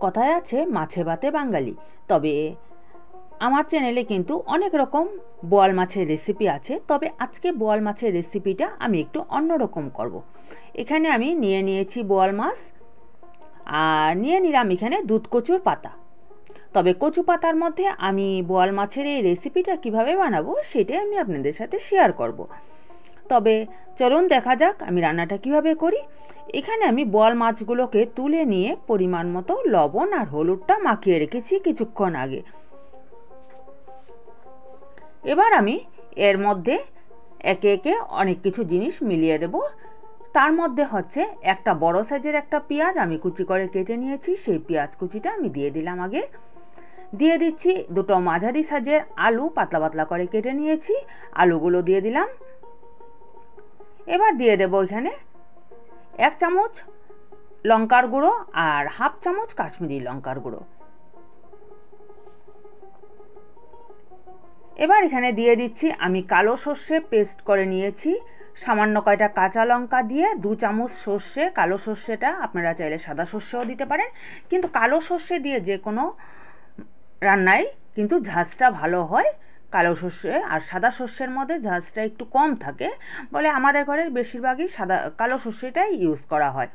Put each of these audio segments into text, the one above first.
কথায় আছে মাছে ভাতে বাঙালি। তবে আমার চ্যানেলে কিন্তু অনেক রকম বোয়াল মাছের রেসিপি আছে, তবে আজকে বোয়াল মাছের রেসিপিটা আমি একটু অন্যরকম করব। এখানে আমি নিয়েছি বোয়াল মাছ, আর নিয়ে নিলাম এখানে দুধ কচুর পাতা। তবে কচু পাতার মধ্যে আমি বোয়াল মাছের এই রেসিপিটা কিভাবে বানাবো সেটাই আমি আপনাদের সাথে শেয়ার করব। তবে চলুন দেখা যাক আমি রান্নাটা কিভাবে করি। এখানে আমি বোয়াল মাছগুলোকে তুলে নিয়ে পরিমাণ মতো লবণ আর হলুদটা মাখিয়ে রেখেছি কিছুক্ষণ আগে। এবার আমি এর মধ্যে একে একে অনেক কিছু জিনিস মিলিয়ে দেব। তার মধ্যে হচ্ছে একটা বড় সাইজের একটা পেঁয়াজ আমি কুচি করে কেটে নিয়েছি, সেই পেঁয়াজ কুচিটা আমি দিয়ে দিলাম আগে। দিয়ে দিচ্ছি দুটো মাঝারি সাইজের আলু পাতলা পাতলা করে কেটে নিয়েছি, আলুগুলো দিয়ে দিলাম। এবার দিয়ে দেব এখানে 1 চামচ লঙ্কার গুঁড়ো আর হাফ চামচ কাশ্মীরি লঙ্কার গুঁড়ো। এবার এখানে দিয়ে দিচ্ছি আমি কালো সর্ষে পেস্ট করে নিয়েছি, সামান্য কয়টা কাঁচা লঙ্কা দিয়ে 2 চামচ সর্ষে, কালো সর্ষেটা আপনারা চাইলে সাদা সর্ষেও দিতে পারেন, কিন্তু কালো সর্ষে দিয়ে যে কোনো রান্নায় কিন্তু ঝাঁঝটা ভালো হয়। কালো সর্ষে আর সাদা সর্ষের মধ্যে ঝাঁঝটা একটু কম থাকে বলে আমাদের ঘরের বেশিরভাগই কালো সর্ষেটাই ইউজ করা হয়,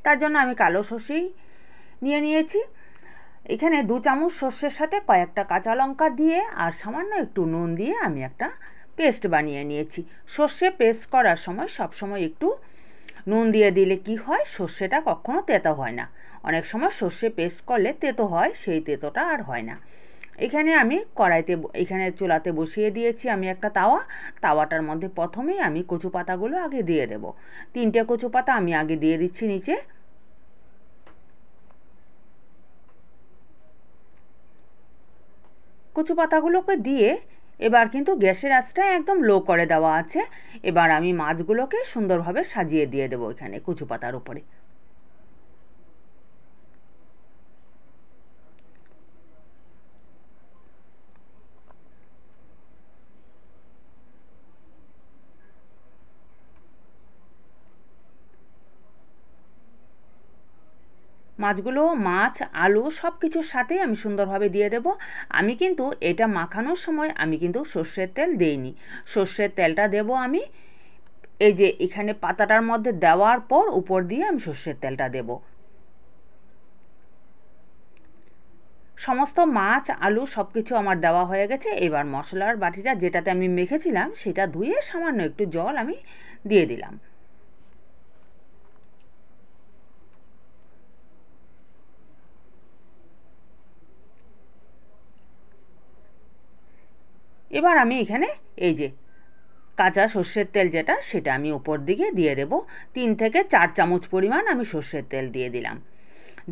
তার জন্য আমি কালো সর্ষেই নিয়েছি। এখানে 2 চামচ সর্ষের সাথে কয়েকটা কাঁচা লঙ্কা দিয়ে আর সামান্য একটু নুন দিয়ে আমি একটা পেস্ট বানিয়ে নিয়েছি। সর্ষে পেস্ট করার সময় সবসময় একটু নুন দিয়ে দিলে কি হয়, সর্ষেটা কখনো তেতো হয় না। অনেক সময় সর্ষে পেস্ট করলে তেতো হয়, সেই তেতোটা আর হয় না। এখানে আমি এখানে চুলাতে বসিয়ে দিয়েছি আমি একটা তাওয়াটার মধ্যে প্রথমেই আমি কচু পাতাগুলো আগে দিয়ে দেব। 3টে কচু পাতা আমি আগে দিয়ে দিচ্ছি নিচে। কচু পাতাগুলোকে দিয়ে এবার কিন্তু গ্যাসের আঁচটা একদম লো করে দেওয়া আছে। এবার আমি মাছগুলোকে সুন্দরভাবে সাজিয়ে দিয়ে দেবো এখানে কচু পাতার উপরে। মাছ আলু সব কিছুর সাথেই আমি সুন্দরভাবে দিয়ে দেব। আমি কিন্তু এটা মাখানোর সময় আমি কিন্তু সর্ষের তেল দেইনি, সর্ষের তেলটা দেব আমি এই যে এখানে পাতাটার মধ্যে দেওয়ার পর উপর দিয়ে আমি সর্ষের তেলটা দেব। সমস্ত মাছ আলু সব কিছু আমার দেওয়া হয়ে গেছে। এবার মশলার বাটিটা যেটাতে আমি মেখেছিলাম সেটা ধুয়ে সামান্য একটু জল আমি দিয়ে দিলাম। এবার আমি এখানে এই যে কাঁচা সর্ষের তেল যেটা সেটা আমি উপর দিকে দিয়ে দেব। 3 থেকে 4 চামচ পরিমাণ আমি সর্ষের তেল দিয়ে দিলাম।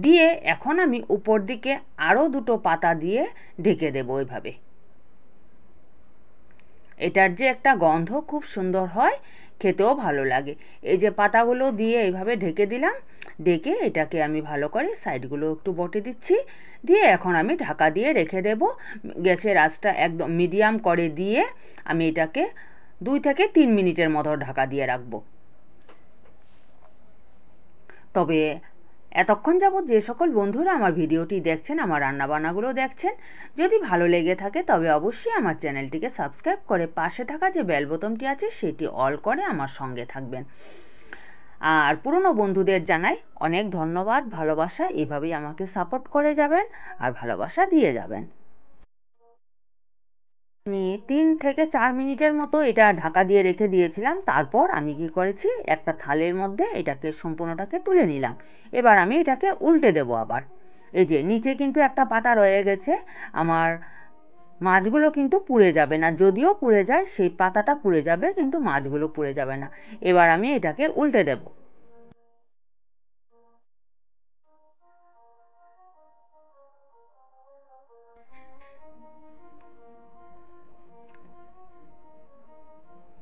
দিয়ে এখন আমি উপর দিকে আরও 2টো পাতা দিয়ে ঢেকে দেব এইভাবে। এটার যে একটা গন্ধ খুব সুন্দর হয়, খেতেও ভালো লাগে। এই যে পাতাগুলো দিয়ে এইভাবে ঢেকে দিলাম, ঢেকে এটাকে আমি ভালো করে সাইডগুলো একটু বটে দিচ্ছি, দিয়ে এখন আমি ঢাকা দিয়ে রেখে দেব। গ্যাসের আঁচটা একদম মিডিয়াম করে দিয়ে আমি এটাকে 2 থেকে 3 মিনিটের মতো ঢাকা দিয়ে রাখবো। তবে এতক্ষণ যাবৎ যে সকল বন্ধুরা আমার ভিডিওটি দেখছেন, আমার রান্নাবান্নাগুলো দেখছেন, যদি ভালো লেগে থাকে তবে অবশ্যই আমার চ্যানেলটিকে সাবস্ক্রাইব করে পাশে থাকা যে বেল বোতামটি আছে সেটি অল করে আমার সঙ্গে থাকবেন। আর পুরনো বন্ধুদের জানাই অনেক ধন্যবাদ, ভালোবাসা, এভাবেই আমাকে সাপোর্ট করে যাবেন আর ভালোবাসা দিয়ে যাবেন। আমি 3 থেকে 4 মিনিটের মতো এটা ঢাকা দিয়ে রেখে দিয়েছিলাম। তারপর আমি কি করেছি, একটা থালের মধ্যে এটাকে সম্পূর্ণটাকে তুলে নিলাম। এবার আমি এটাকে উল্টে দেব আবার। এই যে নিচে কিন্তু একটা পাতা রয়ে গেছে, আমার মাছগুলো কিন্তু পুড়ে যাবে না, যদিও পুড়ে যায় সেই পাতাটা পুড়ে যাবে কিন্তু মাছগুলো পুড়ে যাবে না। এবার আমি এটাকে উল্টে দেব।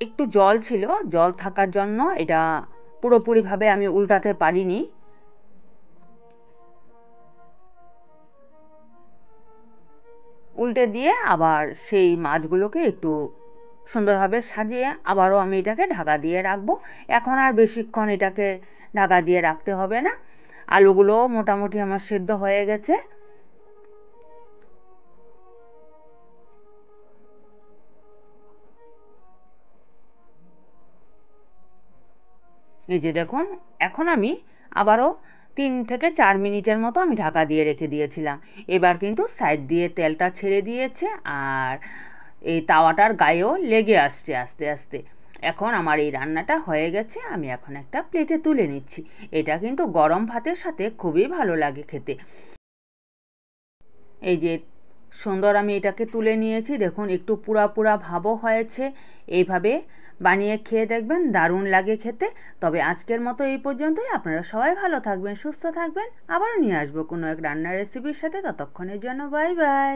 একটু জল ছিল, জল থাকার জন্য এটা পুরোপুরিভাবে আমি উল্টাতে পারিনি। উল্টে দিয়ে আবার সেই মাছগুলোকে একটু সুন্দরভাবে সাজিয়ে আবারও আমি এটাকে ঢাকা দিয়ে রাখবো। এখন আর বেশিক্ষণ এটাকে ঢাকা দিয়ে রাখতে হবে না। আলুগুলোও মোটামুটি আমার সেদ্ধ হয়ে গেছে। এই যে দেখুন, এখন আমি আবারও 3 থেকে 4 মিনিটের মতো আমি ঢাকা দিয়ে রেখে দিয়েছিলাম। এবার কিন্তু সাইড দিয়ে তেলটা ছেড়ে দিয়েছে, আর এই তাওয়াটার গায়েও লেগে আসছে আস্তে আস্তে। এখন আমার এই রান্নাটা হয়ে গেছে, আমি এখন একটা প্লেটে তুলে নিচ্ছি। এটা কিন্তু গরম ভাতের সাথে খুবই ভালো লাগে খেতে। এই যে সুন্দর আমি এটাকে তুলে নিয়েছি, দেখুন একটু পুরা পুরা ভাবও হয়েছে। এইভাবে বানিয়ে খেয়ে দেখবেন, দারুণ লাগে খেতে। তবে আজকের মতো এই পর্যন্তই। আপনারা সবাই ভালো থাকবেন, সুস্থ থাকবেন। আবারও নিয়ে আসবো কোনো এক রান্নার রেসিপির সাথে। ততক্ষণের জন্য বাই বাই।